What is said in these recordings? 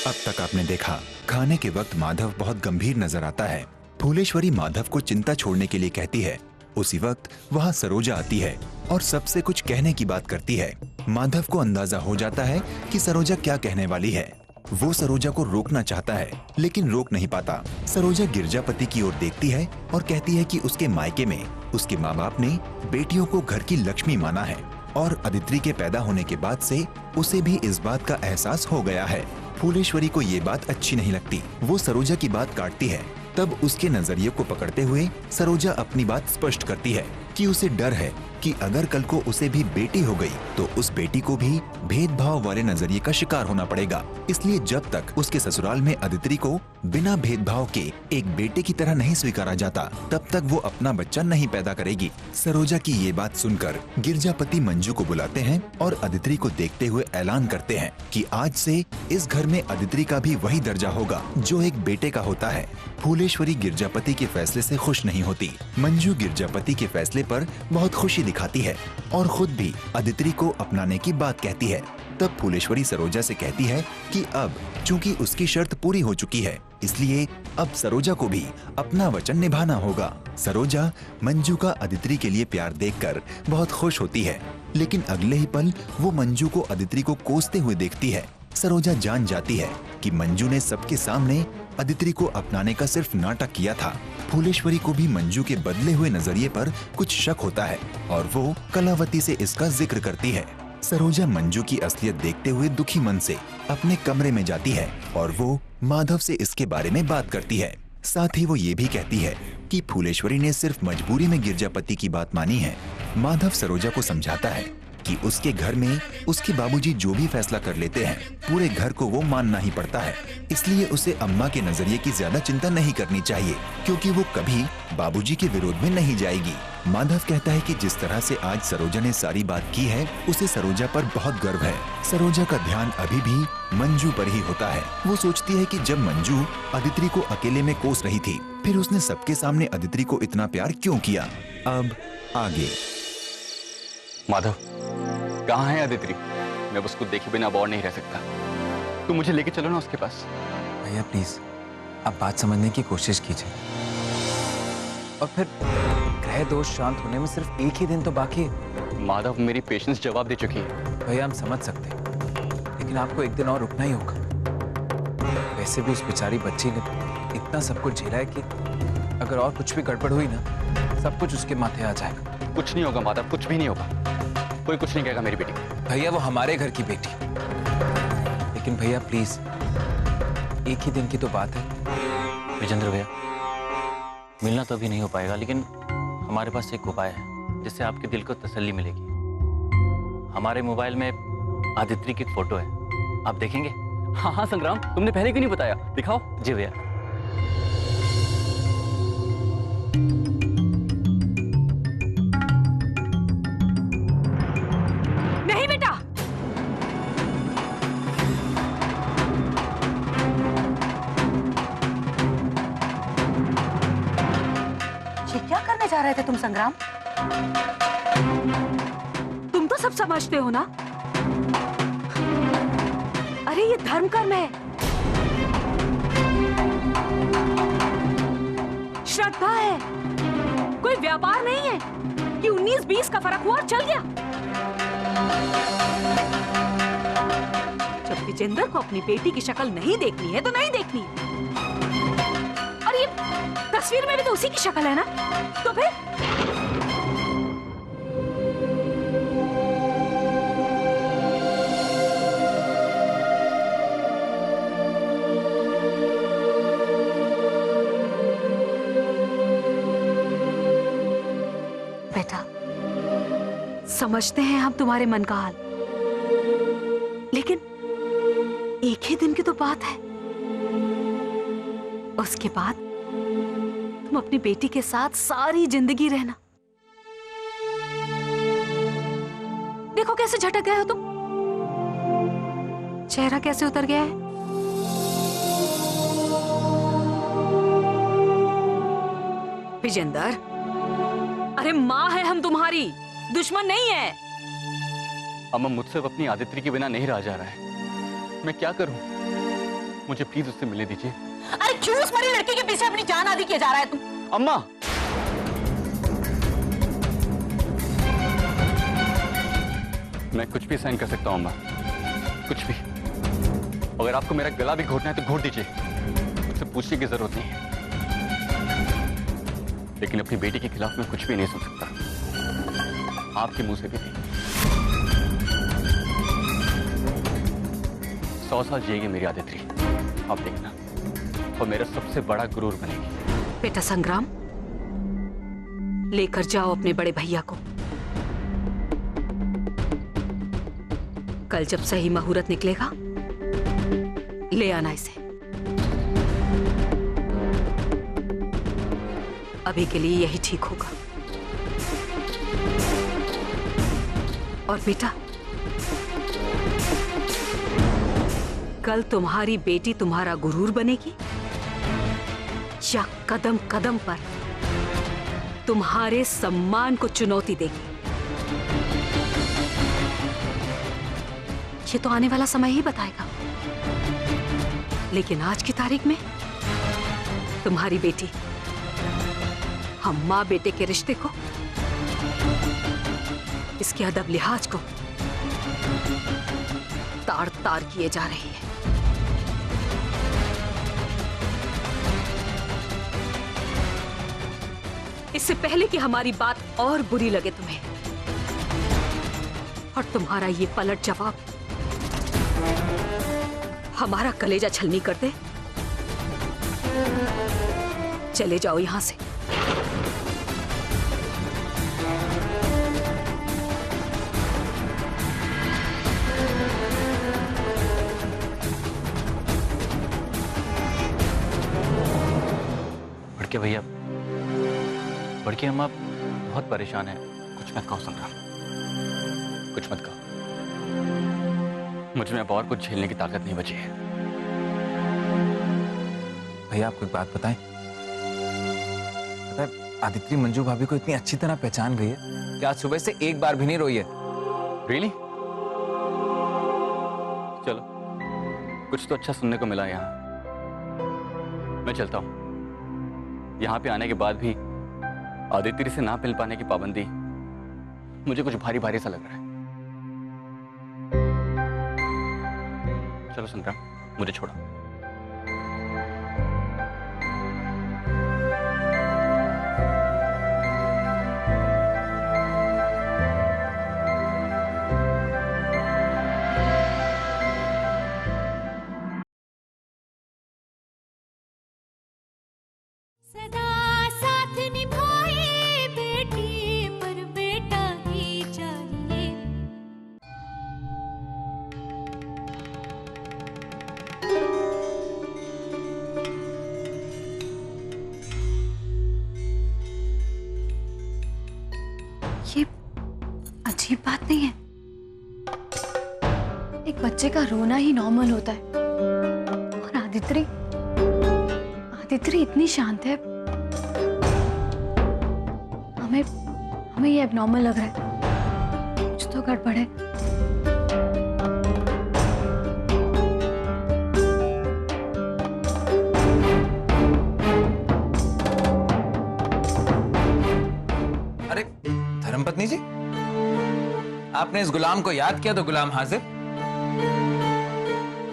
अब तक आपने देखा, खाने के वक्त माधव बहुत गंभीर नजर आता है। फूलेश्वरी माधव को चिंता छोड़ने के लिए कहती है। उसी वक्त वहाँ सरोजा आती है और सबसे कुछ कहने की बात करती है। माधव को अंदाजा हो जाता है कि सरोजा क्या कहने वाली है। वो सरोजा को रोकना चाहता है लेकिन रोक नहीं पाता। सरोजा गिरजापति की ओर देखती है और कहती है कि उसके मायके में उसके माँ बाप ने बेटियों को घर की लक्ष्मी माना है और अदिति के पैदा होने के बाद से उसे भी इस बात का एहसास हो गया है। फूलेश्वरी को ये बात अच्छी नहीं लगती। वो सरोजा की बात काटती है। तब उसके नजरिए को पकड़ते हुए सरोजा अपनी बात स्पष्ट करती है कि उसे डर है कि अगर कल को उसे भी बेटी हो गई तो उस बेटी को भी भेदभाव वाले नजरिए का शिकार होना पड़ेगा। इसलिए जब तक उसके ससुराल में अदिति को बिना भेदभाव के एक बेटे की तरह नहीं स्वीकारा जाता, तब तक वो अपना बच्चा नहीं पैदा करेगी। सरोजा की ये बात सुनकर गिरजापति मंजू को बुलाते हैं और अदिति को देखते हुए ऐलान करते हैं कि आज से इस घर में अदिति का भी वही दर्जा होगा जो एक बेटे का होता है। फूलेश्वरी गिरजापति के फैसले से खुश नहीं होती। मंजू गिरजापति के फैसले पर बहुत खुशी दिखाती है और खुद भी अदिति को अपनाने की बात कहती है। तब फूलेश्वरी सरोजा से कहती है कि अब चूंकि उसकी शर्त पूरी हो चुकी है, इसलिए अब सरोजा को भी अपना वचन निभाना होगा। सरोजा मंजू का अदिति के लिए प्यार देखकर बहुत खुश होती है, लेकिन अगले ही पल वो मंजू को अदिति को कोसते हुए देखती है। सरोजा जान जाती है कि मंजू ने सबके सामने अदिति को अपनाने का सिर्फ नाटक किया था। फूलेश्वरी को भी मंजू के बदले हुए नजरिए पर कुछ शक होता है और वो कलावती से इसका जिक्र करती है। सरोजा मंजू की असलियत देखते हुए दुखी मन से अपने कमरे में जाती है और वो माधव से इसके बारे में बात करती है। साथ ही वो ये भी कहती है कि फूलेश्वरी ने सिर्फ मजबूरी में गिरजापति की बात मानी है। माधव सरोजा को समझाता है कि उसके घर में उसके बाबूजी जो भी फैसला कर लेते हैं, पूरे घर को वो मानना ही पड़ता है। इसलिए उसे अम्मा के नजरिए की ज्यादा चिंता नहीं करनी चाहिए, क्योंकि वो कभी बाबूजी के विरोध में नहीं जाएगी। माधव कहता है कि जिस तरह से आज सरोजा ने सारी बात की है, उसे सरोजा पर बहुत गर्व है। सरोजा का ध्यान अभी भी मंजू पर ही होता है। वो सोचती है कि जब मंजू अदिति को अकेले में कोस रही थी, फिर उसने सबके सामने अदिति को इतना प्यार क्यों किया। अब आगे। माधव, कहाँ है अदिति? मैं उसको देखे बिना अब और नहीं रह सकता। तुम मुझे लेके चलो ना उसके पास। भैया प्लीज, आप बात समझने की कोशिश कीजिए। और फिर ग्रह दोष शांत होने में सिर्फ एक ही दिन तो बाकी है। माधव, मेरी पेशेंस जवाब दे चुकी है। भैया हम समझ सकते हैं, लेकिन आपको एक दिन और रुकना ही होगा। वैसे भी उस बेचारी बच्ची ने इतना सब कुछ झेला है कि अगर और कुछ भी गड़बड़ हुई ना, सब कुछ उसके माथे आ जाएगा। कुछ नहीं होगा माधव, कुछ भी नहीं होगा। कोई कुछ नहीं कहेगा मेरी बेटी को। भैया वो हमारे घर की बेटी, लेकिन भैया प्लीज, एक ही दिन की तो बात है। विजेंद्र भैया, मिलना तो अभी नहीं हो पाएगा, लेकिन हमारे पास एक उपाय है जिससे आपके दिल को तसल्ली मिलेगी। हमारे मोबाइल में अदिति की फोटो है, आप देखेंगे? हाँ हाँ संग्राम, तुमने पहले क्यों नहीं बताया? दिखाओ। जी भैया। नहीं बेटा, ये क्या करने जा रहे थे तुम संग्राम? तुम तो सब समझते हो ना। अरे ये धर्म कर्म है, श्रद्धा है, कोई व्यापार नहीं है कि 19-20 का फर्क हुआ और चल गया। जब विजेंद्र को अपनी बेटी की शक्ल नहीं देखनी है तो नहीं देखनी है। और ये तस्वीर में भी तो उसी की शक्ल है ना, तो फिर बेटा, समझते हैं हम तुम्हारे मन का हाल, लेकिन एक ही दिन की तो बात है। उसके बाद तुम अपनी बेटी के साथ सारी जिंदगी रहना। देखो कैसे झटक गए हो तुम, चेहरा कैसे उतर गया है। विजेंद्र, अरे माँ है हम तुम्हारी, दुश्मन नहीं है। अम्मा, मुझसे अब अपनी अदिति के बिना नहीं रहा जा रहा है। मैं क्या करूं? मुझे प्लीज उससे मिलने दीजिए। अरे क्यों उस मरी लड़की के पीछे अपनी जान आदि किया जा रहा है तुम? अम्मा, मैं कुछ भी सहन कर सकता हूँ अम्मा, कुछ भी। अगर आपको मेरा गला भी घोटना है तो घोट दीजिए, मुझसे पूछने की जरूरत नहीं है। लेकिन अपनी बेटी के खिलाफ मैं कुछ भी नहीं सुन सकता, आपके मुंह से भी नहीं। 100 साल जिएगी मेरी आदित्रि, आप देखना, और मेरा सबसे बड़ा गुरूर बनेगी। बेटा संग्राम, लेकर जाओ अपने बड़े भैया को। कल जब सही मुहूर्त निकलेगा ले आना इसे। अभी के लिए यही ठीक होगा। और बेटा, कल तुम्हारी बेटी तुम्हारा गुरूर बनेगी या कदम कदम पर तुम्हारे सम्मान को चुनौती देगी? ये तो आने वाला समय ही बताएगा। लेकिन आज की तारीख में तुम्हारी बेटी हम माँ बेटे के रिश्ते को, इसके अदब लिहाज को तार तार किए जा रही है। इससे पहले कि हमारी बात और बुरी लगे तुम्हें और तुम्हारा ये पलट जवाब हमारा कलेजा छलनी कर दे, चले जाओ यहां से। बड़के भैया, बड़की अम्मा बहुत परेशान है। कुछ मत कहो संग्राम, कुछ मत कहो। मुझ में अब और कुछ झेलने की ताकत नहीं बची है। भैया आपको एक बात बताएं, पता है आदित्रि मंजू भाभी को इतनी अच्छी तरह पहचान गई है कि आज सुबह से एक बार भी नहीं रोई है। रियली? चलो, कुछ तो अच्छा सुनने को मिला यहाँ। मैं चलता हूँ। यहाँ पे आने के बाद भी आदित्रि से ना मिल पाने की पाबंदी मुझे कुछ भारी भारी सा लग रहा है। चलो संग्राम, मुझे छोड़ो। सदा साथ निभाए बेटी पर बेटा ही चाहिए। ये अजीब बात नहीं है। एक बच्चे का रोना ही नॉर्मल होता है और आदित्रि इतनी शांत है। हमें ये एबनॉर्मल लग रहा है। कुछ तो गड़बड़ है। अरे धर्मपत्नी जी, आपने इस गुलाम को याद किया तो गुलाम हाजिर।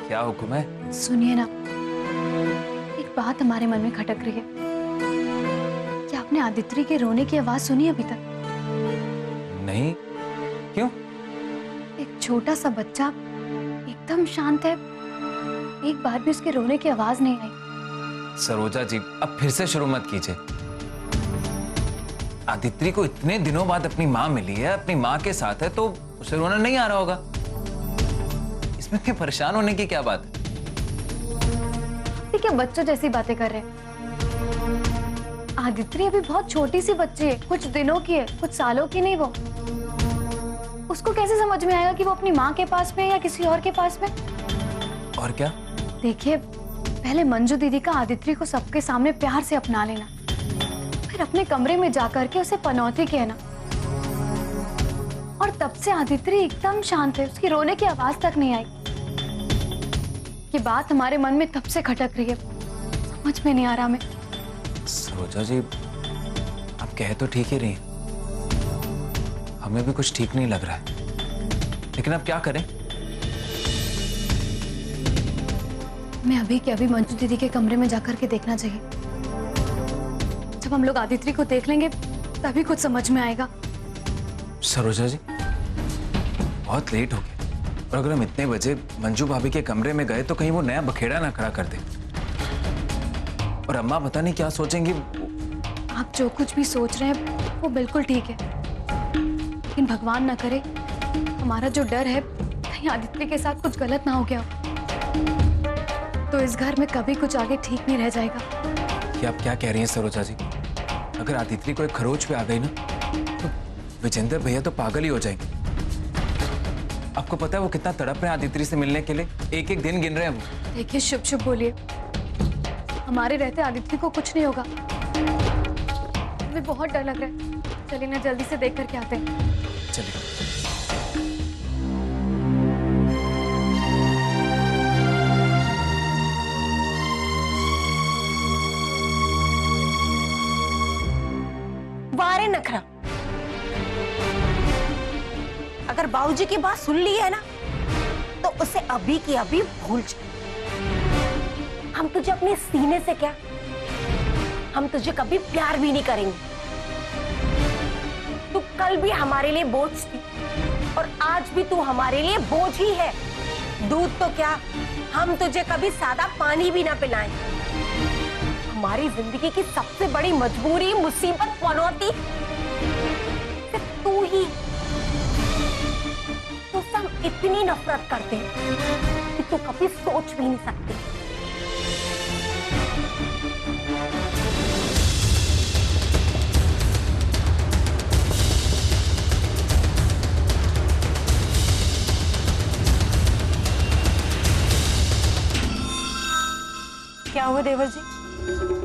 क्या हुक्म है? सुनिए ना, एक बात हमारे मन में खटक रही है। क्या आपने आदित्रि के रोने की आवाज सुनी अभी तक? नहीं, क्यों? एक छोटा सा बच्चा एकदम शांत है, एक बार भी उसके रोने की आवाज नहीं आई। सरोजा जी, अब फिर से शुरू मत कीजिए। आदित्रि को इतने दिनों बाद अपनी माँ मिली है, अपनी माँ के साथ है, तो उसे रोना नहीं आ रहा होगा। इसमें क्या परेशान होने की क्या बात है? क्या बच्चों जैसी बातें कर रहे हैं? आदित्रि अभी बहुत छोटी सी बच्ची है, कुछ दिनों की है, कुछ सालों की नहीं। वो उसको कैसे समझ में आएगा कि वो अपनी माँ के पास में है या किसी और के पास में? और क्या? देखिए, पहले मंजू दीदी का आदित्रि को सबके सामने प्यार से अपना लेना, फिर अपने कमरे में जाकर के उसे पनौती कहना। और तब से आदित्रि एकदम शांत है, उसकी रोने की आवाज तक नहीं आई। ये बात हमारे मन में तब से खटक रही है, समझ में नहीं आ रहा हमें। सरोजा जी, आप कह तो ठीक ही रही हैं, हमें भी कुछ ठीक नहीं लग रहा है, लेकिन अब क्या करें? मैं अभी के अभी मंजू दीदी के कमरे में जाकर के देखना चाहिए। जब हम लोग आदित्य को देख लेंगे तभी कुछ समझ में आएगा। सरोजा जी, बहुत लेट हो गया, और अगर हम इतने बजे मंजू भाभी के कमरे में गए तो कहीं वो नया बखेड़ा ना खड़ा कर दे, और अम्मा पता नहीं क्या सोचेंगी। आप जो कुछ भी सोच रहे हैं वो बिल्कुल ठीक है, लेकिन भगवान ना करे हमारा जो डर है कहीं आदित्य के साथ कुछ गलत ना हो गया तो इस घर में कभी कुछ आगे ठीक नहीं रह जाएगा। कि आप क्या कह रही हैं सरोजा जी? अगर आदित्य को एक खरोच पे आ गई ना तो विजेंद्र भैया तो पागल ही हो जाएंगे। आपको पता है वो कितना तड़प रहे हैं आदित्य से मिलने के लिए, एक एक दिन गिन रहे हैं वो। देखिए शुभ शुभ बोलिए, हमारे रहते आदित्य को कुछ नहीं होगा। हमें बहुत डर लग रहा है, चलिए ना जल्दी से देख करके आते हैं। चलिए। बारे नखरा, अगर बाबूजी की बात सुन ली है ना तो उसे अभी की अभी भूल जा। हम तुझे अपने सीने से क्या, हम तुझे कभी प्यार भी नहीं करेंगे। तू कल भी हमारे लिए बोझ थी और आज भी तू हमारे लिए बोझ ही है। दूध तो क्या, हम तुझे कभी सादा पानी भी ना पिलाएं। हमारी जिंदगी की सबसे बड़ी मजबूरी, मुसीबत, पनौती सिर्फ तू ही। तुझसे हम इतनी नफरत करते हैं कि तू कभी सोच भी नहीं सकती। क्या हुआ देवर जी?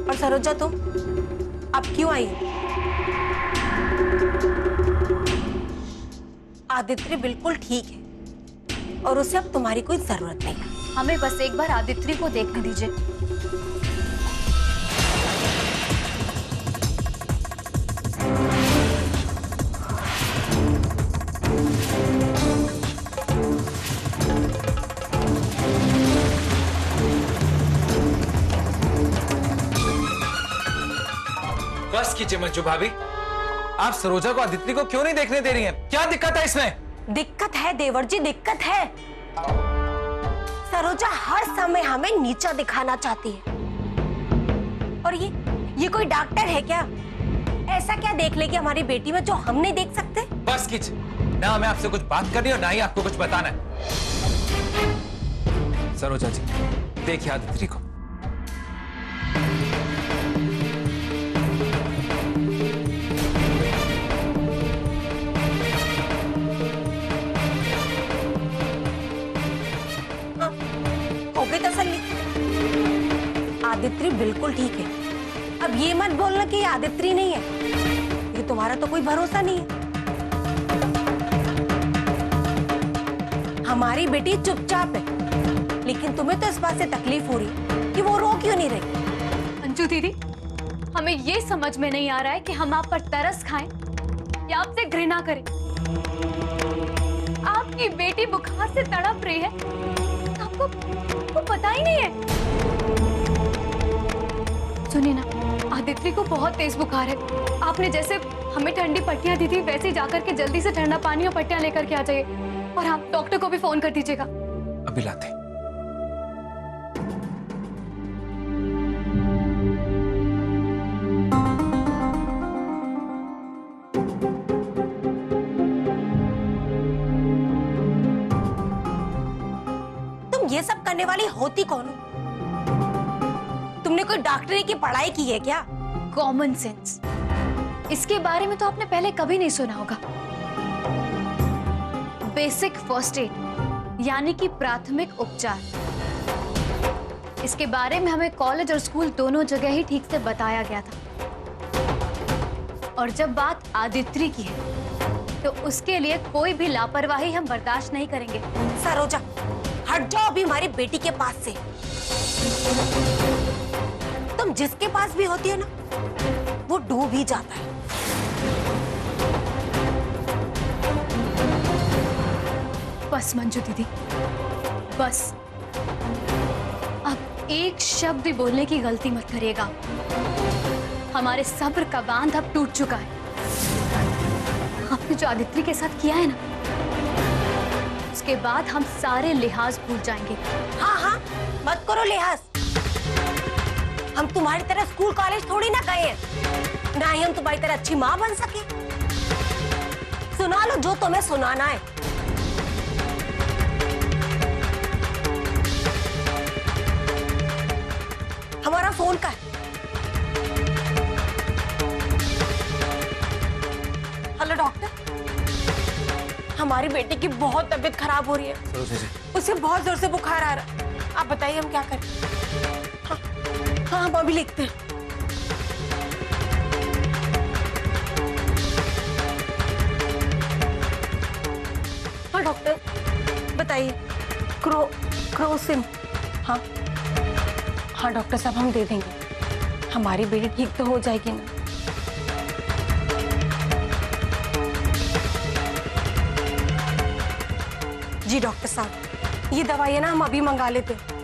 और सरोजा तुम अब क्यों आई? आदित्य बिल्कुल ठीक है और उसे अब तुम्हारी कोई जरूरत नहीं है। हमें बस एक बार आदित्य को देखने दीजिए। बस कीजिए मंजू भाभी, आप सरोजा को आदित्य को क्यों नहीं देखने दे रही हैं? क्या दिक्कत है इसमें? दिक्कत है देवर जी, दिक्कत है। सरोजा हर समय हमें नीचा दिखाना चाहती है। और ये कोई डॉक्टर है क्या? ऐसा क्या देख लेगी हमारी बेटी में जो हम नहीं देख सकते? बस कीजिए, ना हमें आपसे कुछ बात करनी और ना ही आपको कुछ बताना है। सरोजा जी, देखिए आदित्य को। तसल्ली, आदित्य बिल्कुल ठीक है। अब ये मत बोलना कि ये आदित्य नहीं है, ये तुम्हारा तो कोई भरोसा नहीं है। हमारी बेटी चुपचाप है, लेकिन तुम्हें तो इस बात से तकलीफ हो रही कि वो रो क्यों नहीं रही। अंजू दीदी, हमें ये समझ में नहीं आ रहा है कि हम आप पर तरस खाएं या आपसे घृणा करें। आपकी बेटी बुखार से तड़प रही है, आपको पता ही नहीं है। सुनिए ना, आदित्य को बहुत तेज बुखार है। आपने जैसे हमें ठंडी पट्टियां दी थी वैसे ही जाकर के जल्दी से ठंडा पानी और पट्टियां लेकर के आ जाइए, और आप डॉक्टर को भी फोन कर दीजिएगा। अभी लाते। ये सब करने वाली होती कौन हो? तुमने कोई डॉक्टरी की पढ़ाई की है क्या? कॉमन सेंस, इसके बारे में तो आपने पहले कभी नहीं सुना होगा। बेसिक फर्स्ट एड यानी कि प्राथमिक उपचार, इसके बारे में हमें कॉलेज और स्कूल दोनों जगह ही ठीक से बताया गया था। और जब बात आदित्य की है तो उसके लिए कोई भी लापरवाही हम बर्दाश्त नहीं करेंगे। सरोजा हट जाओ अभी हमारी बेटी के पास से। तुम जिसके पास भी होती है ना, वो डूब ही जाता है। बस मंजू दीदी, बस अब एक शब्द भी बोलने की गलती मत करिएगा। हमारे सब्र का बांध अब टूट चुका है। आपने जो आदित्य के साथ किया है ना, उसके बाद हम सारे लिहाज भूल जाएंगे। हाँ हाँ, मत करो लिहाज। हम तुम्हारी तरह स्कूल कॉलेज थोड़ी ना गए हैं, ना ही हम तुम्हारी तरह अच्छी माँ बन सके। सुना लो जो तुम्हें सुनाना है। हमारा फोन का है। हेलो डॉक्टर, हमारी बेटी की बहुत तबीयत खराब हो रही है। उसे बहुत जोर से बुखार आ रहा है। आप बताइए हम क्या करें? हाँ हाँ, हम अभी लिखते हैं। हाँ डॉक्टर बताइए। क्रोसिन। हाँ हाँ डॉक्टर साहब, हम दे देंगे। हमारी बेटी ठीक तो हो जाएगी ना? जी डॉक्टर साहब, ये दवाइयाँ ना हम अभी मंगा लेते हैं।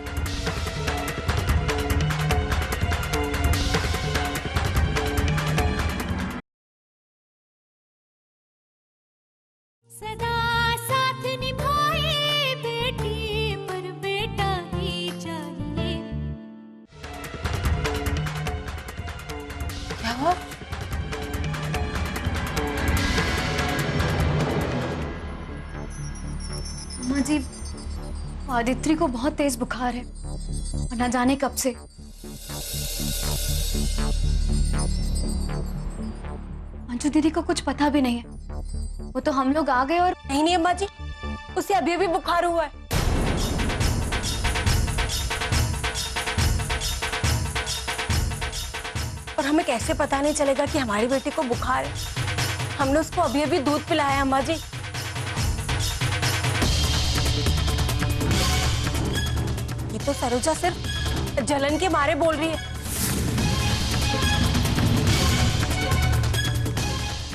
सदा साथ निभाए बेटी पर बेटा ही चाहिए। क्या हुआ? अम्मा जी, आदित्य को बहुत तेज बुखार है और ना जाने कब से। मंजू दीदी को कुछ पता भी नहीं है। वो तो हम लोग आ गए और नहीं अम्मा जी, उसे अभी अभी बुखार हुआ है। और हमें कैसे पता नहीं चलेगा कि हमारी बेटी को बुखार है? हमने उसको अभी अभी दूध पिलाया अम्मा जी। ये तो सरोजा सिर्फ जलन के मारे बोल रही है,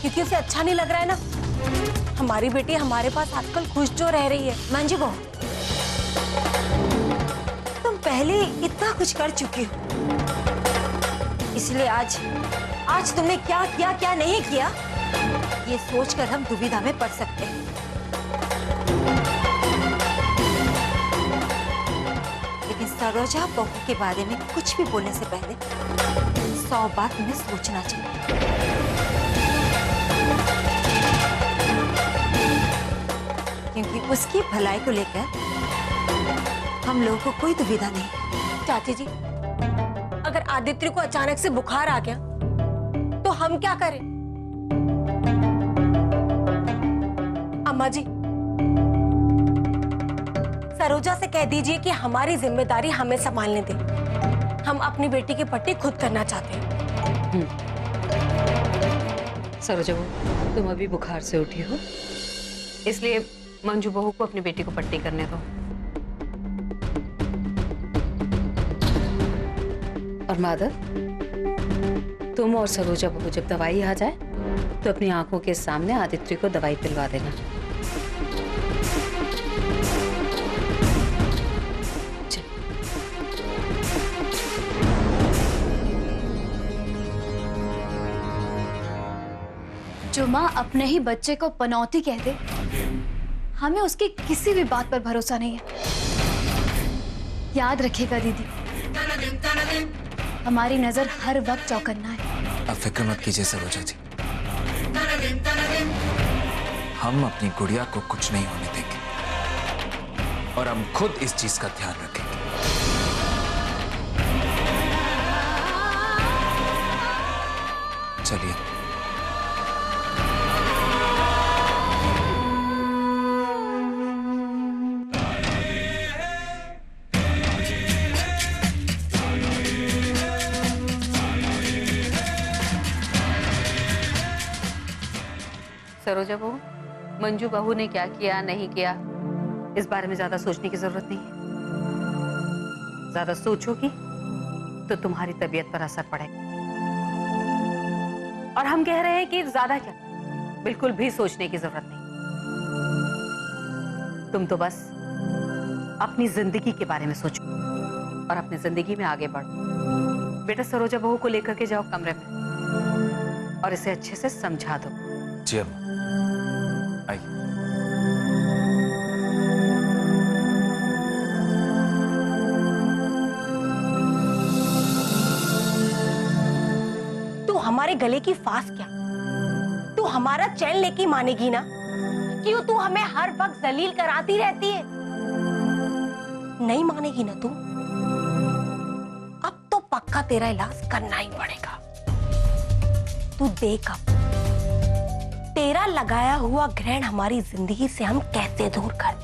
क्योंकि उसे अच्छा नहीं लग रहा है ना। हमारी बेटी हमारे पास आजकल खुश जो रह रही है। मंजू बहू, तुम पहले इतना कुछ कर चुकी हो, इसलिए आज तुमने क्या किया क्या नहीं किया, ये सोचकर हम दुविधा में पड़ सकते हैं। लेकिन सरोजा बहू के बारे में कुछ भी बोलने से पहले 100 बार तुम्हें सोचना चाहिए। क्योंकि उसकी भलाई को लेकर हम लोगों को कोई दुविधा नहीं। चाची जी, अगर आदित्य को अचानक से बुखार आ गया तो हम क्या करें? अम्मा जी, सरोजा से कह दीजिए कि हमारी जिम्मेदारी हमें संभालने दे। हम अपनी बेटी की पट्टी खुद करना चाहते हैं। सरोजा बहू, तुम अभी बुखार से उठी हो, इसलिए मंजू बहू को अपनी बेटी को पट्टी करने दो। और माधव, तुम और सरोजा बहू जब दवाई आ जाए तो अपनी आंखों के सामने आदित्य को दवाई पिलवा देना। जो माँ अपने ही बच्चे को पनौती कह दे, हमें उसकी किसी भी बात पर भरोसा नहीं है। याद रखिएगा दीदी, हमारी नजर हर वक्त चौकन्ना है। अब फिक्र मत कीजिए सरोजा जी, हम अपनी गुड़िया को कुछ नहीं होने देंगे और हम खुद इस चीज का ध्यान रखेंगे। चलिए। सरोजा बहू, मंजू बहू ने क्या किया नहीं किया इस बारे में ज्यादा सोचने की जरूरत नहीं है। ज्यादा सोचोगी तो तुम्हारी तबीयत पर असर पड़ेगा। और हम कह रहे हैं कि ज्यादा क्या, बिल्कुल भी सोचने की जरूरत नहीं। तुम तो बस अपनी जिंदगी के बारे में सोचो और अपनी जिंदगी में आगे बढ़ो। बेटा सरोजा बहू को लेकर के जाओ कमरे में और इसे अच्छे से समझा दो। जी अम्मा, आइए। तू हमारे गले की फांस क्या, तू हमारा चैन लेके मानेगी ना? क्यों तू हमें हर वक्त जलील कराती रहती है? नहीं मानेगी ना तू? अब तो पक्का तेरा इलाज करना ही पड़ेगा। तू देख अब तेरा लगाया हुआ ग्रहण हमारी जिंदगी से हम कैसे दूर कर